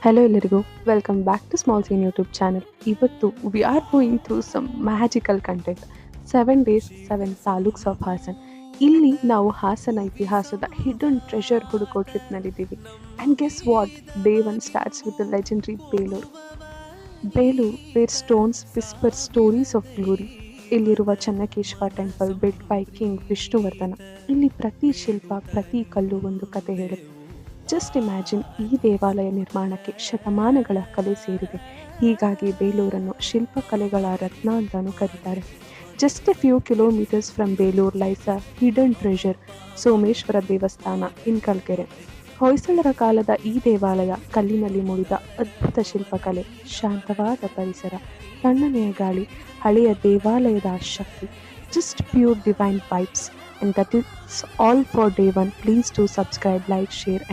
Hello ಎಲ್ಲರಿಗೂ welcome back to small scene YouTube channel. ಇವತ್ತು we are going through some magical content. 7 days 7 taluks of Hassan. ಇಲ್ಲಿ ನಾವು ಹಾಸನ ಇತಿಹಾಸದ hidden treasure ಹುಡುಕೋ ಟ್ರಿಪ್ನಲ್ಲಿದ್ದೀವಿ. And guess what, day 1 starts with the legendary Belur. Belur where stones whisper stories of glory. ಇಲ್ಲಿರುವ Chennakeshava temple built by king Vishnuvardhana. ಇಲ್ಲಿ ಪ್ರತಿ ಶಿಲ್ಪ ಪ್ರತಿ ಕಲ್ಲು ಒಂದು ಕತೆ ಹೇಳುತ್ತೆ. ಜಸ್ಟ್ ಇಮ್ಯಾಜಿನ್, ಈ ದೇವಾಲಯ ನಿರ್ಮಾಣಕ್ಕೆ ಶತಮಾನಗಳ ಕಲೆ ಸೇರಿದೆ. ಹೀಗಾಗಿ ಬೇಲೂರನ್ನು ಶಿಲ್ಪಕಲೆಗಳ ರತ್ನ ಅಂತಾನೂ ಕರೀತಾರೆ. Just a few kilometres from Belur lies a hidden treasure, Someshwara ದೇವಸ್ಥಾನ ಇನ್ ಕಲ್ಕೆರೆ. ಹೊಯ್ಸಳರ ಕಾಲದ ಈ ದೇವಾಲಯ ಕಲ್ಲಿನಲ್ಲಿ ಮೂಡಿದ ಅದ್ಭುತ ಶಿಲ್ಪಕಲೆ, ಶಾಂತವಾದ ಪರಿಸರ, ತಣ್ಣನೆಯ ಗಾಳಿ, ಹಳೆಯ ದೇವಾಲಯದ ಶಕ್ತಿ, just pure divine vibes. And that is all for day 1. Please do subscribe, like, share and